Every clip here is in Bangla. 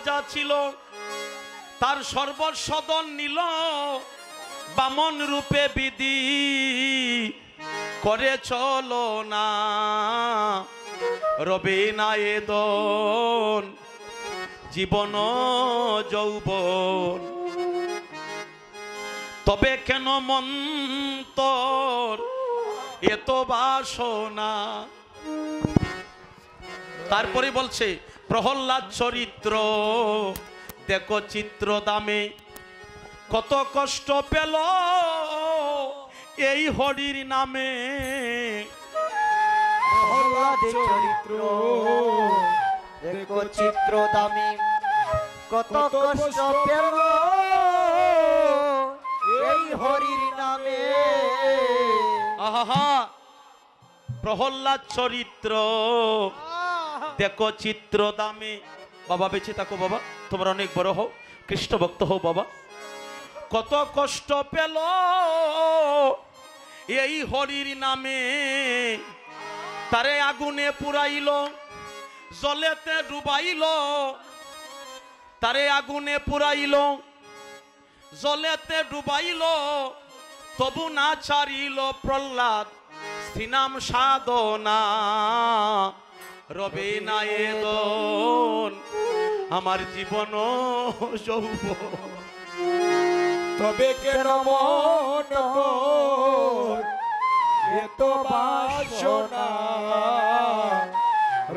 রাজা ছিল, তার সর্বসদন নিল, বামন রূপে বিধি করে চলো না, রবে না এ দন জীবন যৌবন। তবে কেন মন্তর এত বাসনা। তারপরে বলছে প্রহ্লাদ চরিত্র দেখো চিত্র দামে, কত কষ্ট পেল এই হরির নামে। প্রহ্লাদের চরিত্র দেখো চিত্র দামে, কত কষ্ট পেল এই হরির নামে। আহা, প্রহ্লাদ চরিত্র দেখো চিত্র দামে। বাবা বেঁচে থাকো বাবা, তোমরা অনেক বড় হও, কৃষ্ণ ভক্ত হও বাবা। কত কষ্ট পেল এই হরির নামে, তারে আগুনে পুরাইল, জলেতে ডুবাইল, তারে আগুনে পুরাইল, জলেতে ডুবাইল, তবু না ছাড়িল প্রহ্লাদ শ্রীনাম সাধনা, রবে না এ দন আমার জীবন যৌবন। তবে কেন মন এত বাসনা,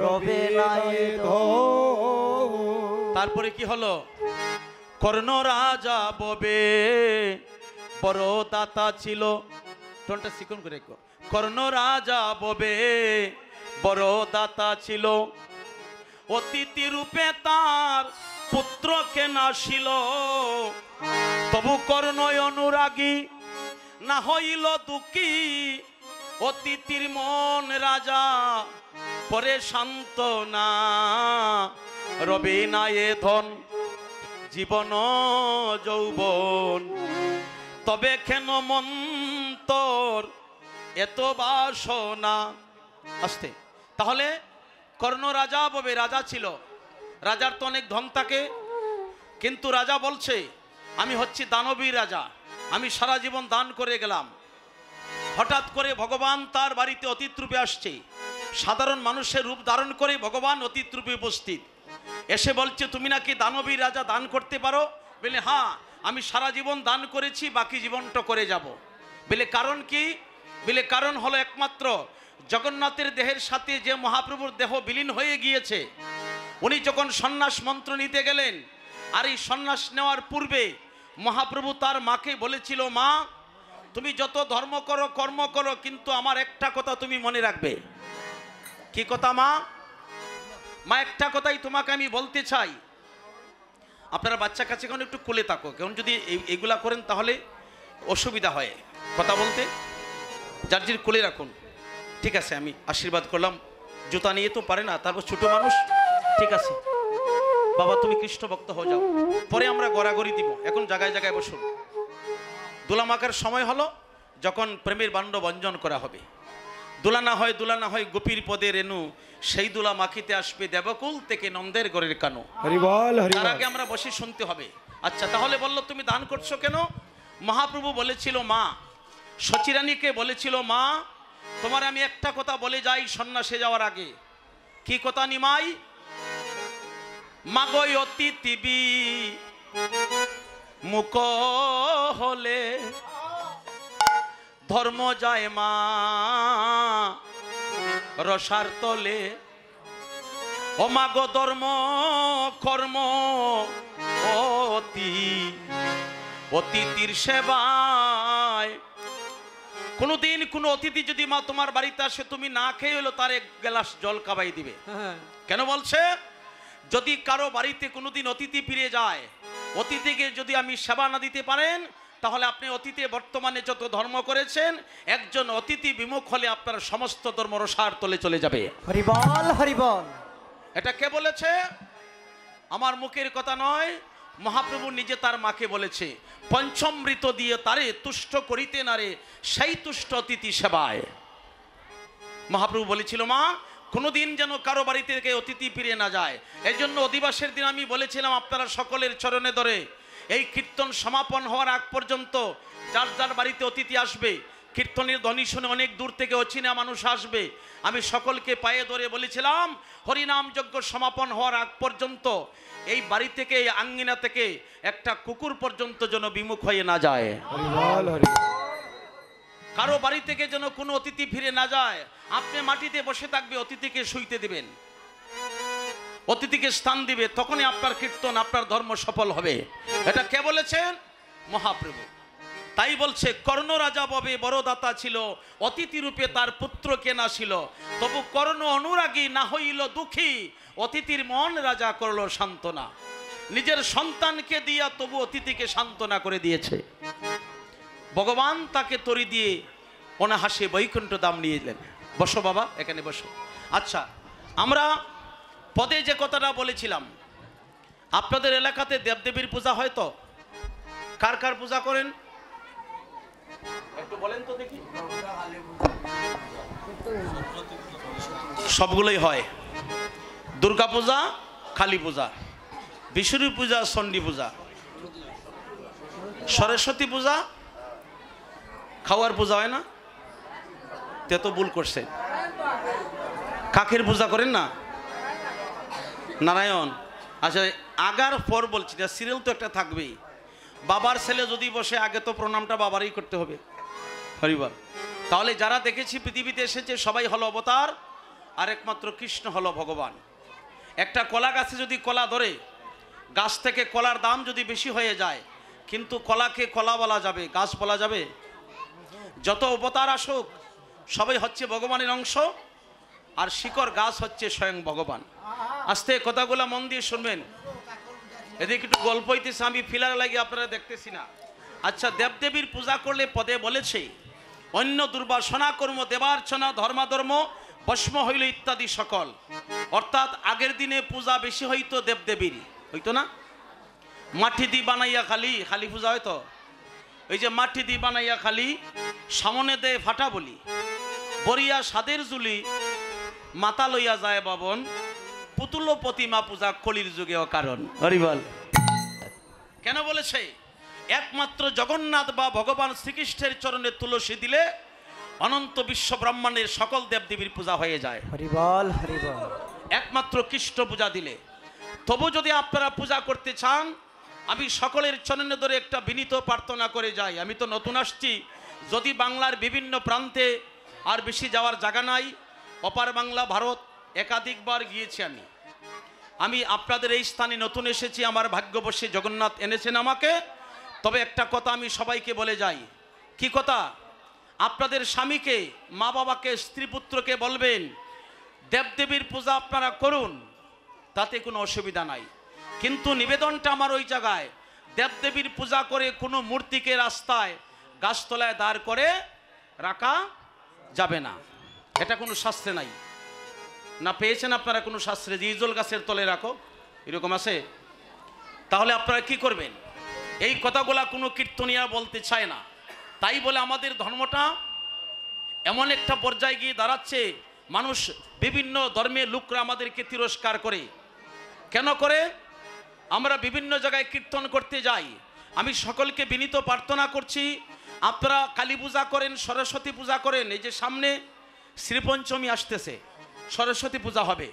রবে না এ দন। তারপরে কি হলো? কর্ণ রাজা ববে বড় দাতা ছিল, টোনটা চিকন করে। কর্ণ রাজা ববে বড় দাতা ছিল, অতিথি রূপে তার পুত্রকে নাসিল, তবু কর্ণ অনুরাগী না হইল দুঃখী, অতিথির মন রাজা পরে শান্ত না, রবে না এ ধন জীবন যৌবন। তবে কেন মন্তর এত বাসনা। আসতে, তাহলে কর্ণ রাজা ববে রাজা ছিল, রাজার তো অনেক ধন থাকে, কিন্তু রাজা বলছে আমি হচ্ছি দানবীর রাজা, আমি সারা জীবন দান করে গেলাম। হঠাৎ করে ভগবান তার বাড়িতে অতিথি রূপে আসছে, সাধারণ মানুষের রূপ ধারণ করে ভগবান অতিথি রূপে উপস্থিত, এসে বলছে তুমি নাকি দানবীর রাজা, দান করতে পারো? বলে হ্যাঁ, আমি সারা জীবন দান করেছি, বাকি জীবনটা করে যাব। বলে কারণ কি? বলে কারণ হলো একমাত্র জগন্নাথের দেহের সাথে যে মহাপ্রভুর দেহ বিলীন হয়ে গিয়েছে, উনি যখন সন্ন্যাস মন্ত্র নিতে গেলেন, আর এই সন্ন্যাস নেওয়ার পূর্বে মহাপ্রভু তার মাকে বলেছিল, মা তুমি যত ধর্ম করো কর্ম করো, কিন্তু আমার একটা কথা তুমি মনে রাখবে। কি কথা মা? মা একটা কথাই তোমাকে আমি বলতে চাই, আপনারা বাচ্চা কাছে এখন একটু কোলে থাকো, কেমন যদি এইগুলা করেন তাহলে অসুবিধা হয় কথা বলতে, যার যার কোলে রাখুন। ঠিক আছে, আমি আশীর্বাদ করলাম, জুতা নিয়ে তো পারে না, তারপর ছোট মানুষ, ঠিক আছে বাবা তুমি কৃষ্ণ ভক্ত হয়ে যাও, পরে আমরা গড়াগড়ি দিব, এখন জায়গায় জায়গায় বসুন। দোলা মাখার সময় হলো, যখন প্রেমের বাণ্ড বঞ্জন করা হবে। দোলা না হয় গোপীর পদে রেণু, সেই দোলা মাখিতে আসবে দেবকুল থেকে নন্দের গড়ের কানু। হরি বল, হরি তার বল। আগে আমরা বসে শুনতে হবে। আচ্ছা, তাহলে বললো তুমি দান করছো কেন? মহাপ্রভু বলেছিল মা, সচিরানীকে বলেছিল মা তোমার আমি একটা কথা বলে যাই সন্ন্যাসে যাওয়ার আগে। কি কথা নিমাই? মাগো অতিথি মুখ হলে ধর্ম যায় মা রসার তলে, ও মাগো ধর্ম কর্ম অতিথির সেবায়। কোনদিন কোনো অতিথি যদি মা তোমার বাড়িতে আসে, তুমি না খেয়ে হলো তার এক গ্লাস জল খাওয়াই দিবে। কেন বলছে? যদি কারো বাড়িতে কোনোদিন অতিথি ফিরে যায়, অতিথিকে যদি আমি সেবা না দিতে পারেন, তাহলে আপনি অতীতে বর্তমানে যত ধর্ম করেছেন, একজন অতিথি বিমুখ হলে আপনার সমস্ত ধর্ম রসার তলে চলে যাবে। হরি বল, হরি বল। এটা কে বলেছে? আমার মুখের কথা নয়, মহাপ্রভু নিজে তার মাকে বলেছে, পঞ্চমৃত দিয়ে তারে তুষ্ট করিতে নারে, সেই তুষ্ট অতিথি সেবায়। মহাপ্রভু বলেছিল মা কোনোদিন যেন কারো বাড়ি থেকে অতিথি ফিরে না যায়। এই জন্য অধিবাসের দিন আমি বলেছিলাম আপনারা সকলের চরণে ধরে এই কীর্তন সমাপন হওয়ার আগ পর্যন্ত যার যার বাড়িতে অতিথি আসবে, কীর্তনের ধ্বনি শুনে অনেক দূর থেকে অচেনা মানুষ আসবে, আমি সকলকে পায়ে ধরে বলেছিলাম হরিনাম যজ্ঞ সমাপন হওয়ার আগ পর্যন্ত এই বাড়ি থেকে, এই আঙ্গিনা থেকে একটা কুকুর পর্যন্ত যেন বিমুখ হয়ে না যায়। হরি বল হরি বল। কারো বাড়ি থেকে যেন কোনো অতিথি ফিরে না যায়। আপনি মাটিতে বসে থাকবে, অতিথিকে শুইতে দিবেন, অতিথিকে স্থান দিবে, তখনই আপনার কীর্তন, আপনার ধর্ম সফল হবে। এটা কে বলেছেন? মহাপ্রভু। তাই বলছে কর্ণ রাজা ববে বড় দাতা ছিল, অতিথি রূপে তার পুত্র কেনা ছিল, তবু কর্ণ অনুরাগী না হইল দুঃখী, অতিথির মন রাজা করল সান্ত্বনা। নিজের সন্তানকে দিয়া তবু অতিথিকে সান্ত্বনা করে দিয়েছে। ভগবান তাকে তরি দিয়ে অনাহাসে বৈকুণ্ঠ ধাম নিয়ে এলেন। বসো বাবা, এখানে বসো। আচ্ছা, আমরা পদে যে কথাটা বলেছিলাম, আপনাদের এলাকাতে দেবদেবীর পূজা হয় তো? কার কার পূজা করেন একটু বলেন তো দেখি। সবগুলোই হয়। দুর্গা পূজা, কালী পূজা, বিষ্ণু পূজা, চণ্ডী পূজা, সরস্বতী পূজা, খাওয়ার পূজা হয় না? তে তো ভুল করছে। কাকের পূজা করেন না? নারায়ণ। আচ্ছা, আগার পর বলছি না, সিরিয়াল তো একটা থাকবেই। বাবার ছেলে যদি বসে, আগে তো প্রণামটা বাবারই করতে হবে। হরিবল। তাহলে যারা দেখেছি পৃথিবীতে এসেছে সবাই হলো অবতার, আর একমাত্র কৃষ্ণ হলো ভগবান। একটা কলা গাছে যদি কলা ধরে, গাছ থেকে কলার দাম যদি বেশি হয়ে যায়, কিন্তু কলাকে কলা বলা যাবে, গাছ বলা যাবে? যত অবতার আসুক সবাই হচ্ছে ভগবানের অংশ, আর শিকড় গাছ হচ্ছে স্বয়ং ভগবান। আস্তে কথাগুলো মন দিয়ে শুনবেন। এদিকে একটু গল্প হইতেছে, আমি ফিলার লাগিয়ে আপনারা দেখতেছি না। আচ্ছা, দেবদেবীর পূজা করলে পদে বলেছে অন্য দুর্বাসনা কর্ম দেবার্চনা ধর্মাধর্ম ভস্ম হইল ইত্যাদি সকল। অর্থাৎ আগের দিনে পূজা বেশি হইতো দেবদেবীর, হইতো না? মাটি দি বানাইয়া খালি, খালি পূজা হয়তো। এই যে মাটি দি বানাইয়া খালি, সামনে দে ফাটা বলি, বরিয়া সাদের জুলি, মাতা লইয়া যায় বাবন, পুতুল প্রতিমা পূজা কলির যুগেও কারণ। হরিবল। কেন বলেছে? একমাত্র জগন্নাথ বা ভগবান শ্রীকৃষ্ণের চরণে তুলসী দিলে অনন্ত বিশ্ব ব্রহ্মাণ্ডের সকল দেবদেবীর পূজা হয়ে যায়। হরিবল হরিবল। একমাত্র কৃষ্ণ পূজা দিলে। তবু যদি আপনারা পূজা করতে চান, আমি সকলের চরণে ধরে একটা বিনীত প্রার্থনা করে যাই। আমি তো নতুন আসছি, যদি বাংলার বিভিন্ন প্রান্তে আর বেশি যাওয়ার জায়গা নাই, অপার বাংলা ভারত একাধিকবার গিয়েছি আমি আপনাদের এই স্থানে নতুন এসেছি, আমার ভাগ্যবশে জগন্নাথ এনেছেন আমাকে। তবে একটা কথা আমি সবাইকে বলে যাই। কি কথা? আপনাদের স্বামীকে, মা বাবাকে, স্ত্রী পুত্রকে বলবেন দেবদেবীর পূজা আপনারা করুন, তাতে কোনো অসুবিধা নাই। কিন্তু নিবেদনটা আমার ওই জায়গায়, দেবদেবীর পূজা করে কোনো মূর্তিকে রাস্তায় গাছতলায় দাঁড় করে রাখা যাবে না। এটা কোনো শাস্ত্রে নাই। না পেয়েছেন আপনারা কোনো শাস্ত্রে যে ইজল গাছের তলে রাখো, এরকম আছে? তাহলে আপনারা কি করবেন? এই কথাগুলা কোনো কীর্তনিয়া বলতে চায় না। তাই বলে আমাদের ধর্মটা এমন একটা পর্যায়ে গিয়ে দাঁড়াচ্ছে, মানুষ বিভিন্ন ধর্মের লোকরা আমাদেরকে তিরস্কার করে। কেন করে? আমরা বিভিন্ন জায়গায় কীর্তন করতে যাই। আমি সকলকে বিনীত প্রার্থনা করছি, আপনারা কালী পূজা করেন, সরস্বতী পূজা করেন। এই যে সামনে শ্রীপঞ্চমী আসতেছে, সরস্বতী পূজা হবে,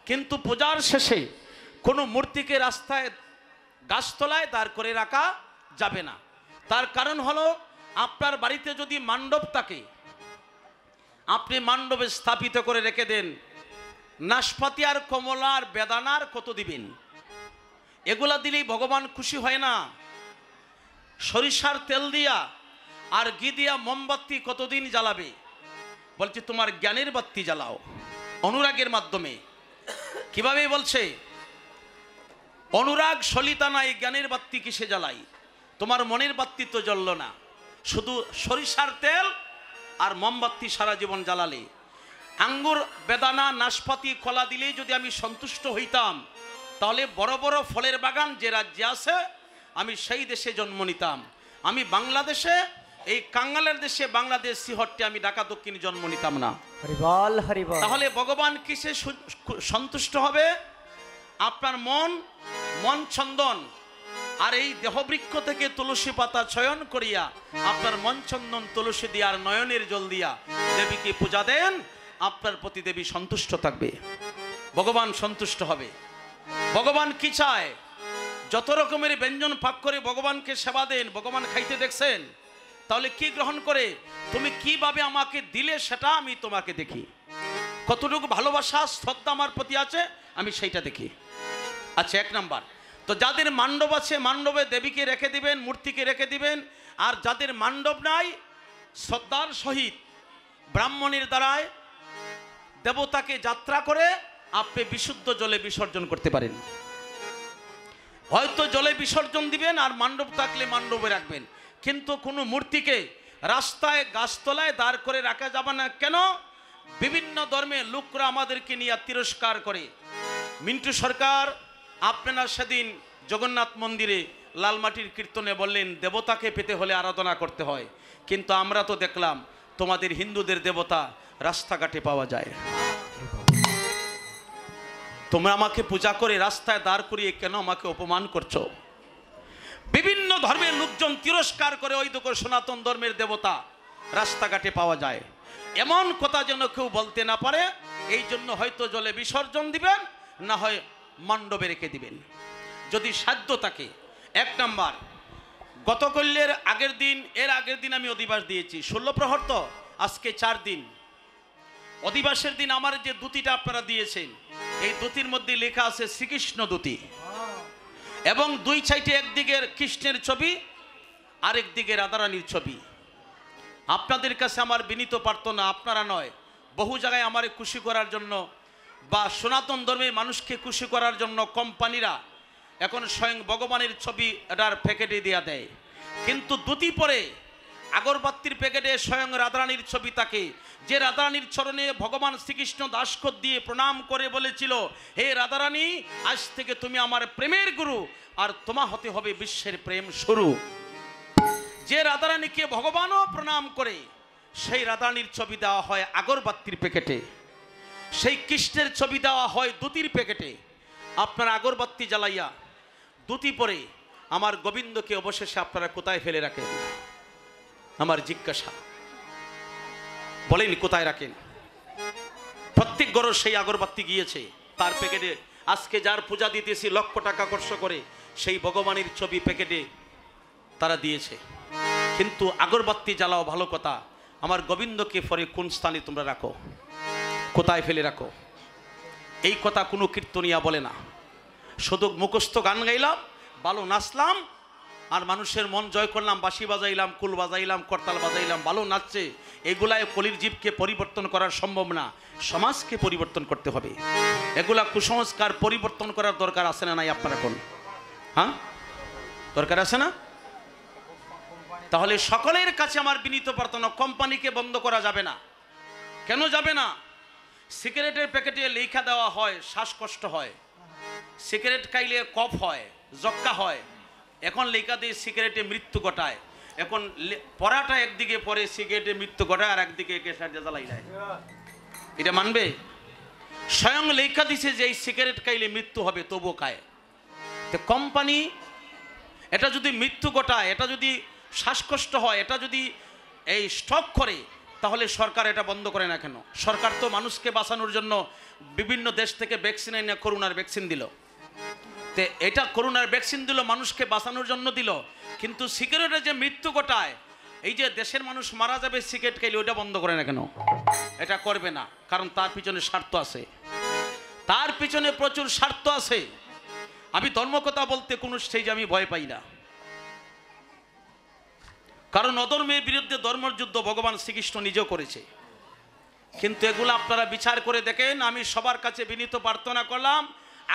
কিন্তু পূজার শেষে কোনো মূর্তিকে রাস্তায় গাছতলায় দাঁড় করে রাখা যাবে না। তার কারণ হলো, আপনার বাড়িতে যদি মণ্ডপ থাকে, আপনি মণ্ডপে স্থাপিত করে রেখে দেন, নাশপাতি আর কমলা আর বেদানার কত দিবেন? এগুলা দিলেই ভগবান খুশি হয় না। সরিষার তেল দিয়া আর ঘি দিয়া মোমবাতি কতদিন জ্বালাবে? বলছে তোমার জ্ঞানের বাতি জ্বালাও, অনুরাগের মাধ্যমে। কিভাবে বলছে? অনুরাগ সলিতা নাই, জ্ঞানের বাতি কিসে জ্বালাই? তোমার মনের বাতি তো জ্বলল না, শুধু সরিষার তেল আর মোমবাতি সারা জীবন জ্বালালে। আঙ্গুর, বেদানা, নাশপাতি, কলা দিলেই যদি আমি সন্তুষ্ট হইতাম, তাহলে বড় বড় ফলের বাগান যে রাজ্যে আছে আমি সেই দেশে জন্ম নিতাম। আমি বাংলাদেশে এই কাঙ্গালের দেশে বাংলাদেশ সিহট্টে আমি ঢাকা দক্ষিণে জন্ম নিতাম না। হরিবল হরিবল। তাহলে ভগবান কিসে সন্তুষ্ট হবে? আপনার মন, মন চন্দন আর এই দেহবৃক্ষ থেকে তুলসী পাতা চয়ন করিয়া আপনার মন চন্দন তুলসী দিয়া আর নয়নের জল দিয়া দেবীকে পূজা দেন, আপনার প্রতি দেবী সন্তুষ্ট থাকবে, ভগবান সন্তুষ্ট হবে। ভগবান কি চায়? যত রকমের ব্যঞ্জন পাক করে ভগবানকে সেবা দেন, ভগবান খাইতে দেখছেন? তাহলে কি গ্রহণ করে? তুমি কিভাবে আমাকে দিলে সেটা আমি তোমাকে দেখি, কতটুকু ভালোবাসা শ্রদ্ধা আমার প্রতি আছে আমি সেইটা দেখি। আচ্ছা, এক নাম্বার তো যাদের মণ্ডপ আছে মণ্ডপে দেবীকে রেখে দিবেন, মূর্তিকে রেখে দিবেন। আর যাদের মণ্ডপ নাই, শ্রদ্ধার সহিত ব্রাহ্মণের দ্বারায় দেবতাকে যাত্রা করে আপনি বিশুদ্ধ জলে বিসর্জন করতে পারেন। হয়তো জলে বিসর্জন দিবেন আর মণ্ডপ থাকলে মণ্ডপে রাখবেন, কিন্তু কোনো মূর্তিকে রাস্তায় গাছতলায় দাঁড় করে রাখা যাবে না। কেন? বিভিন্ন ধর্মের লোকরা আমাদেরকে নিয়ে তিরস্কার করে। মিন্টু সরকার আপনারা সেদিন জগন্নাথ মন্দিরে লালমাটির কীর্তনে বললেন দেবতাকে পেতে হলে আরাধনা করতে হয়, কিন্তু আমরা তো দেখলাম তোমাদের হিন্দুদের দেবতা রাস্তাঘাটে পাওয়া যায়। তোমরা আমাকে পূজা করে রাস্তায় দাঁড় করিয়ে কেন আমাকে অপমান করছো? বিভিন্ন ধর্মের লোকজন তিরস্কার করে ওই দেখো সনাতন ধর্মের দেবতা রাস্তাঘাটে পাওয়া যায়, এমন কথা যেন কেউ বলতে না পারে। এই জন্য হয়তো জলে বিসর্জন দিবেন, না হয় মণ্ডপে রেখে দিবেন যদি সাধ্য থাকে। এক নাম্বার, গতকালের আগের দিন, এর আগের দিন আমি অধিবাস দিয়েছি 16 প্রহর, তো আজকে 4 দিন। অধিবাসের দিন আমার যে দুতিটা আপনারা দিয়েছেন, এই দুতির মধ্যে লেখা আছে শ্রীকৃষ্ণ দুতি, এবং দুই সাইডে একদিকে কৃষ্ণের ছবি আর একদিকে রাধারানীর ছবি। আপনাদের কাছে আমার বিনীত প্রার্থনা, আপনারা নয়, বহু জায়গায় আমারে খুশি করার জন্য বা সনাতন ধর্মের মানুষকে খুশি করার জন্য কোম্পানিরা এখন স্বয়ং ভগবানের ছবি এটার প্যাকেটে দেয়া দেয়, কিন্তু দুতি পরে আগরবাতির প্যাকেটে স্বয়ং রাধারানীর ছবি থাকে। যে রাধারানীর চরণে ভগবান শ্রীকৃষ্ণ দাসখত দিয়ে প্রণাম করে বলেছিল, হে রাধারানী, আজ থেকে তুমি আমার প্রেমের গুরু, আর তোমা হতে হবে বিশ্বের প্রেম শুরু। যে রাধারানীকে ভগবানও প্রণাম করে, সেই রাধারানীর ছবি দেওয়া হয় আগরবাতির প্যাকেটে, সেই কৃষ্ণের ছবি দেওয়া হয় দুতির প্যাকেটে। আপনারা আগরবাতি জ্বালাইয়া দুতি পরে আমার গোবিন্দকে অবশেষে আপনারা কোথায় ফেলে রাখেন? আমার জিজ্ঞাসা, বলেন কোথায় রাখেন? প্রত্যেক ঘর সেই আগরবাতি গিয়েছে, তার প্যাকেটে আজকে যার পূজা দিতেছি লক্ষ টাকা খরচ করে সেই ভগবানের ছবি প্যাকেটে তারা দিয়েছে, কিন্তু আগরবাতি জ্বালাও ভালো কথা, আমার গোবিন্দকে পরে কোন স্থানে তোমরা রাখো, কোথায় ফেলে রাখো? এই কথা কোনো কীর্তনিয়া বলে না। শুধু মুখস্থ গান গাইলাম, ভালো নাচলাম, আর মানুষের মন জয় করলাম, বাঁশি বাজাইলাম, কুল বাজাইলাম, করতাল বাজাইলাম, ভালো নাচছে, এগুলায় কলির জীবকে পরিবর্তন করা সম্ভব না, সমাজকে পরিবর্তন করতে হবে। এগুলা কুসংস্কার পরিবর্তন করার দরকার আছে না নাই আপনার এখন? হ্যাঁ, দরকার আছে না? তাহলে সকলের কাছে আমার বিনীত প্রার্থনা, কোম্পানিকে বন্ধ করা যাবে না। কেন যাবে না? সিগারেটের প্যাকেটে লেখা দেওয়া হয় শ্বাসকষ্ট হয়, সিগারেট খাইলে কফ হয়, যক্কা হয়, এখন লেখা দিয়ে সিগারেটে মৃত্যু ঘটায়। এখন পড়াটা একদিকে পরে সিগারেটে মৃত্যু ঘটায় আর একদিকে জ্বালাই দেয়, এটা মানবে? স্বয়ং লেখা দিছে যে এই সিগারেট খাইলে মৃত্যু হবে, তবুও খায়। তো কোম্পানি এটা যদি মৃত্যু ঘটায়, এটা যদি শ্বাসকষ্ট হয়, এটা যদি এই স্টক করে, তাহলে সরকার এটা বন্ধ করে না কেন? সরকার তো মানুষকে বাঁচানোর জন্য বিভিন্ন দেশ থেকে ভ্যাকসিন এনে করোনার ভ্যাকসিন দিল, তো এটা করোনার ভ্যাকসিন দিল মানুষকে বাঁচানোর জন্য দিল, কিন্তু সিগারেটে যে মৃত্যু ঘটায়, এই যে দেশের মানুষ মারা যাবে সিগারেট খাইলে, ওইটা বন্ধ করে না কেন? এটা করবে না, কারণ তার পিছনে স্বার্থ আছে, তার পিছনে প্রচুর স্বার্থ আছে। আমি ধর্মকথা বলতে কোনো স্টেজে আমি ভয় পাই না, কারণ অধর্মের বিরুদ্ধে ধর্মযুদ্ধ ভগবান শ্রীকৃষ্ণ নিজেও করেছে। কিন্তু এগুলো আপনারা বিচার করে দেখেন। আমি সবার কাছে বিনীত প্রার্থনা করলাম,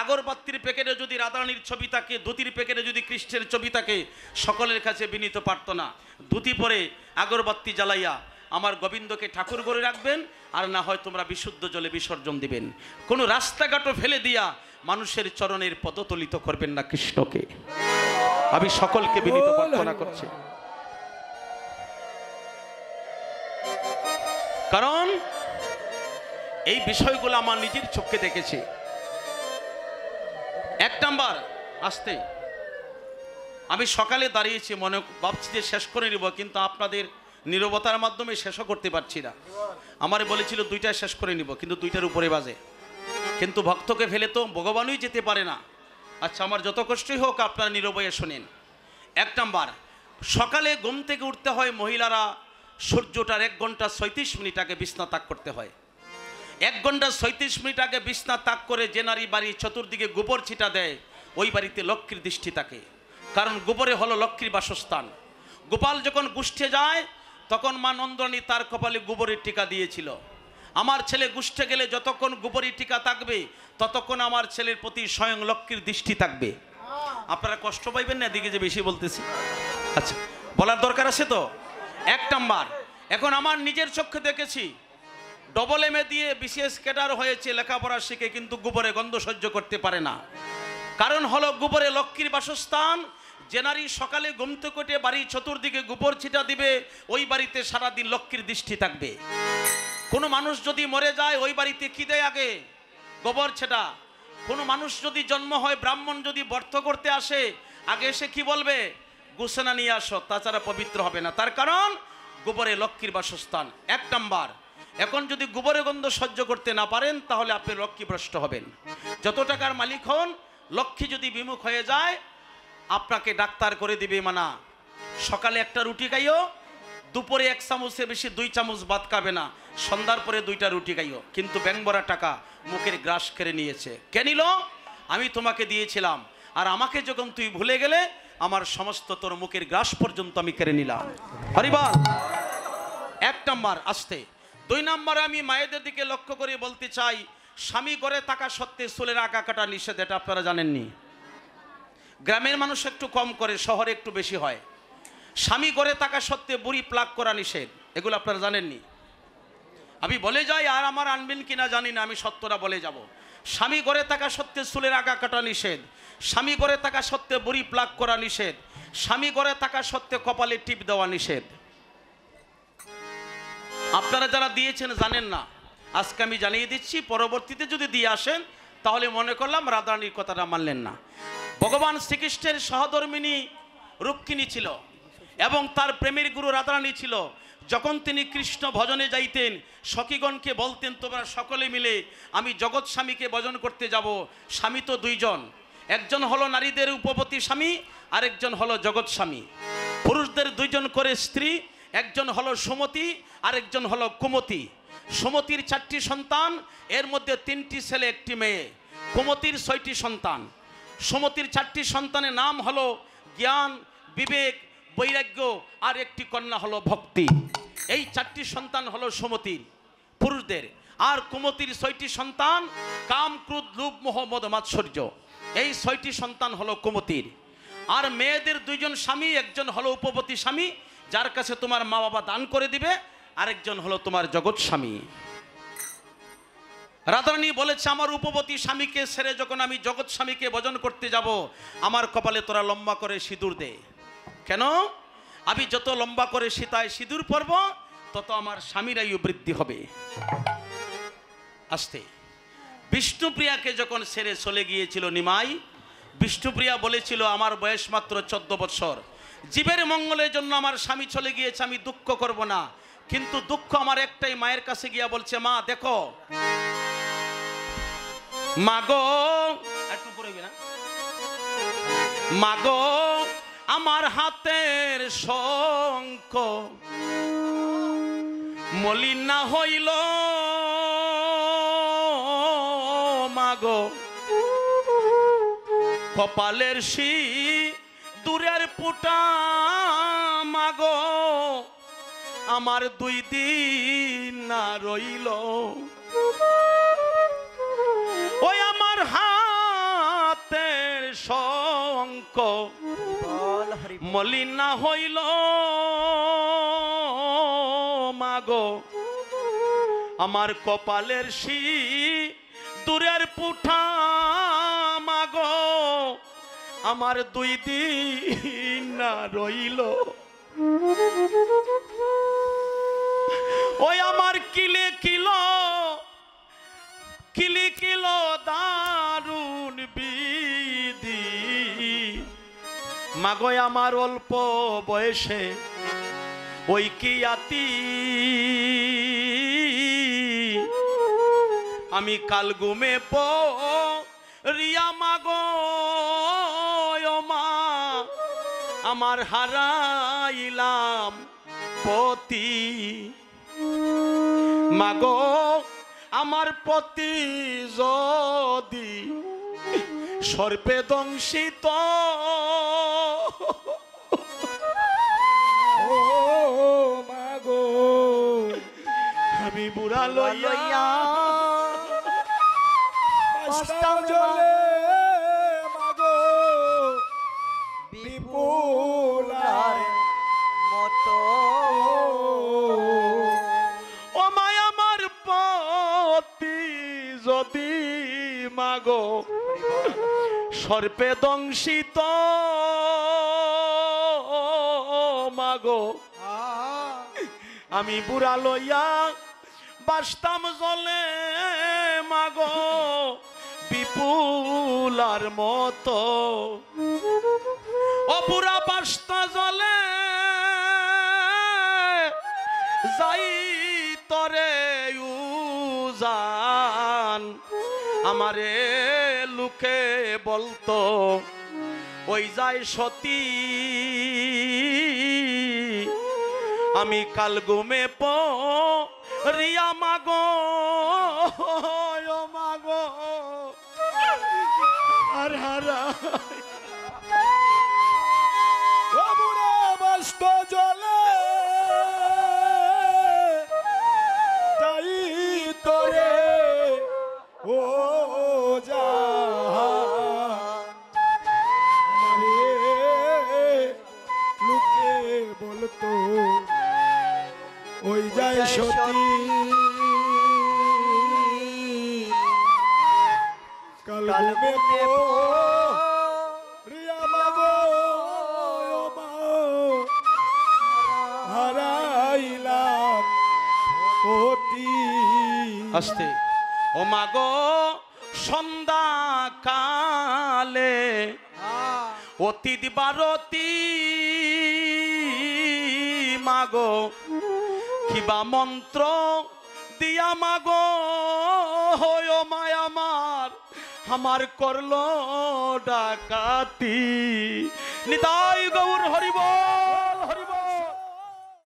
আগরবাতির প্যাকেটে যদি রাধারানীর ছবি থাকে, ধুতির প্যাকেটে যদি কৃষ্ণের ছবি থাকে, সকলের কাছে বিনীত প্রার্থনা, ধুতি পরে আগরবাতি জ্বালাইয়া আমার গোবিন্দকে ঠাকুর করে রাখবেন, আর না হয় তোমরা বিশুদ্ধ জলে বিসর্জন দিবেন। কোনো রাস্তাঘাটও ফেলে দিয়া মানুষের চরণের পদতলিত করবেন না কৃষ্ণকে। আমি সকলকে বিনীত প্রার্থনা করছি। কারণ এই বিষয়গুলো আমার নিজের চোখে দেখেছি। এক নাম্বার, আসতে আমি সকালে দাঁড়িয়েছি, মনে ভাবছি যে শেষ করে নিব, কিন্তু আপনাদের নীরবতার মাধ্যমে শেষও করতে পারছি না। আমার বলেছিল 2টায় শেষ করে নিব, কিন্তু 2টার উপরে বাজে। কিন্তু ভক্তকে ফেলে তো ভগবানই যেতে পারে না। আচ্ছা, আমার যত কষ্টই হোক আপনারা নীরবে শোনেন। এক নাম্বার, সকালে ঘুম থেকে উঠতে হয় মহিলারা সূর্যটার 1 ঘন্টা 37 মিনিট আগে বিছনা তাক করতে হয়। 1 ঘন্টা 37 মিনিট আগে বিছনা তাক করে যে নারী বাড়ির চতুর্দিকে গোবর ছিটা দেয়, ওই বাড়িতে লক্ষ্মীর দৃষ্টি থাকে। কারণ গোবরে হলো লক্ষ্মীর বাসস্থান। গোপাল যখন গুষ্ঠে যায় তখন মা নন্দরানী তার কপালে গোবরের টিকা দিয়েছিল। আমার ছেলে গুষ্ঠে গেলে যতক্ষণ গোবরের টিকা থাকবে ততক্ষণ আমার ছেলের প্রতি স্বয়ং লক্ষ্মীর দৃষ্টি থাকবে। আপনারা কষ্ট পাইবেন না এদিকে যে বেশি বলতেছি? আচ্ছা, বলার দরকার আছে তো। এক নাম্বার, এখন আমার নিজের চোখে দেখেছি ডবল এমএ দিয়ে বিশেষ ক্যাডার হয়েছে, লেখাপড়া শিখে, কিন্তু গোবরে গন্ধ সহ্য করতে পারে না। কারণ হলো গোবরে লক্ষ্মীর বাসস্থান। যে নারী সকালে ঘুম থেকে উঠে বাড়ির চতুর্দিকে গোবর ছিটা দিবে, ওই বাড়িতে সারাদিন লক্ষ্মীর দৃষ্টি থাকবে। কোনো মানুষ যদি মরে যায় ওই বাড়িতে কি দেয়? আগে গোবর ছেটা। কোনো মানুষ যদি জন্ম হয়, ব্রাহ্মণ যদি ব্রত করতে আসে, আগে এসে কি বলবে? গোসনা নিয়ে আসো, তাছাড়া পবিত্র হবে না। তার কারণ গোবরে লক্ষ্মীর বাসস্থান। এক নাম্বার, এখন যদি গোবরের গন্ধ সহ্য করতে না পারেন তাহলে আপনি লক্ষ্মীভ্রষ্ট হবেন। যত টাকার মালিক হন, লক্ষ্মী যদি বিমুখ হয়ে যায় আপনাকে ডাক্তার করে দিবে মানা। সকালে একটা রুটি খাইও, দুপুরে 1 চামচের বেশি 2 চামচ ভাত খাবে না, সন্ধ্যার পরে 2টা রুটি খাইও। কিন্তু ব্যাংবরা টাকা মুখের গ্রাস কেড়ে নিয়েছে। কে নিল? আমি তোমাকে দিয়েছিলাম, আর আমাকে যখন তুই ভুলে গেলে আমার সমস্ত তোর মুখের গ্রাস পর্যন্ত আমি কেড়ে নিলাম। হরিবল। এক নাম্বার, আসতে। 2 নম্বরে আমি মায়েদের দিকে লক্ষ্য করে বলতে চাই, স্বামী ঘরে থাকা সত্ত্বে চুলের আগা কাটা নিষেধ। এটা আপনারা জানেননি? গ্রামের মানুষ একটু কম করে, শহরে একটু বেশি হয়। স্বামী ঘরে থাকা সত্ত্বে বুড়ি প্লাগ করা নিষেধ, এগুলো আপনারা জানেননি? আমি বলে যাই, আর আমার আনবেন কিনা জানি না, আমি সত্যটা বলে যাব। স্বামী ঘরে থাকা সত্ত্বে চুলের আগা কাটা নিষেধ, স্বামী ঘরে থাকা সত্ত্বে বুড়ি প্লাগ করা নিষেধ, স্বামী ঘরে থাকা সত্ত্বে কপালে টিপ দেওয়া নিষেধ। আপনারা যারা দিয়েছেন জানেন না, আজকে আমি জানিয়ে দিচ্ছি। পরবর্তীতে যদি দিয়ে আসেন তাহলে মনে করলাম রাধারানীর কথাটা মানলেন না। ভগবান শ্রীকৃষ্ণের সহধর্মিনী রুক্মিণী ছিল এবং তার প্রেমের গুরু রাধারানী ছিল। যখন তিনি কৃষ্ণ ভজনে যাইতেন, সখীগণকে বলতেন, তোমরা সকলে মিলে আমি জগৎ স্বামীকে ভজন করতে যাব। স্বামী তো 2 জন, একজন হলো নারীদের উপপতি স্বামী, আরেকজন হলো জগৎ স্বামী। পুরুষদের 2 জন করে স্ত্রী, একজন হলো সুমতি, আরেকজন হলো কুমতি। সুমতির 4টি সন্তান, এর মধ্যে 3টি ছেলে 1টি মেয়ে। কুমতির 6টি সন্তান। সুমতির 4টি সন্তানের নাম হলো জ্ঞান, বিবেক, বৈরাগ্য, আর একটি কন্যা হলো ভক্তি। এই 4টি সন্তান হলো সুমতির পুরুষদের। আর কুমতির 6টি সন্তান কাম, ক্রোধ, লোভ, মোহ, মদ, মাৎসর্য। এই 6টি সন্তান হলো কুমতির। আর মেয়েদের 2 জন স্বামী, একজন হলো উপপতি স্বামী, যার কাছে তোমার মা বাবা দান করে দিবে, আরেকজন হলো তোমার জগৎ স্বামী। রাধারানী বলেছে, আমার উপপতি স্বামীকে ছেড়ে যখন আমি জগৎ স্বামীকে ভজন করতে যাব, আমার কপালে তোরা লম্বা করে সিঁদুর দে। কেন? আমি যত লম্বা করে সীতায় সিঁদুর পরব তত আমার স্বামীর আয়ু বৃদ্ধি হবে। আসতে, বিষ্ণুপ্রিয়াকে যখন ছেড়ে চলে গিয়েছিল নিমাই, বিষ্ণুপ্রিয়া বলেছিল, আমার বয়স মাত্র 14 বছর, জীবের মঙ্গলের জন্য আমার স্বামী চলে গিয়েছে, আমি দুঃখ করব না। কিন্তু দুঃখ আমার একটাই, মায়ের কাছে গিয়া বলছে, মা দেখো, মাগো, একটু পড়বে না, মাগো আমার হাতের শঙ্খ মলিন না হইল, মাগো কপালের দূরের পুটা, মাগো আমার 2 দিন না রইল, ওই আমার হাতের শঙ্খ মলিন না হইল, মাগো আমার কপালের দূরের পুঠা, মাগো আমার 2 দিন না রইল, ওই আমার কি শিখিল দারুণ বিধি মাগো আমার অল্প বয়সে ওই কি আতি আমি কাল ঘুমে রিয়া মাগো ও মা আমার হারাইলাম পতি মাগো আমার পতি যদি সর্পে দংশিত ও মাগো আমি বুড়া লইয়া বাঁচতাম জলে মাগো বিপুলার মতো ও মায় আমার পতি যদি মাগো সর্পে দংশিত মাগো আমি বুড়া লইয়া বাসতাম জলে মাগো বিপুলার মতো ও বুড়া বাসতা জলে যাই তরে উজান আমারে লোকে বলতো ওই যায় সতী আমি কাল ঘুমে রিয়া মাগো ও মাগো আর হারা ও বুড়া বাস্ত জলে তাই তোরে ও যা লোকে বলতো ওই যায় সতী কাল ঘুমে রিয়া মাগো ও মা হারাইলাম পতি আস্তে ও মাগো সন্ধ্যা কালে অতীত বারতি মাগো কিবা মন্ত্র দিয়া মাগো ও মায় আমার করলো ডাকাতি নিতাই গৌর হরিব।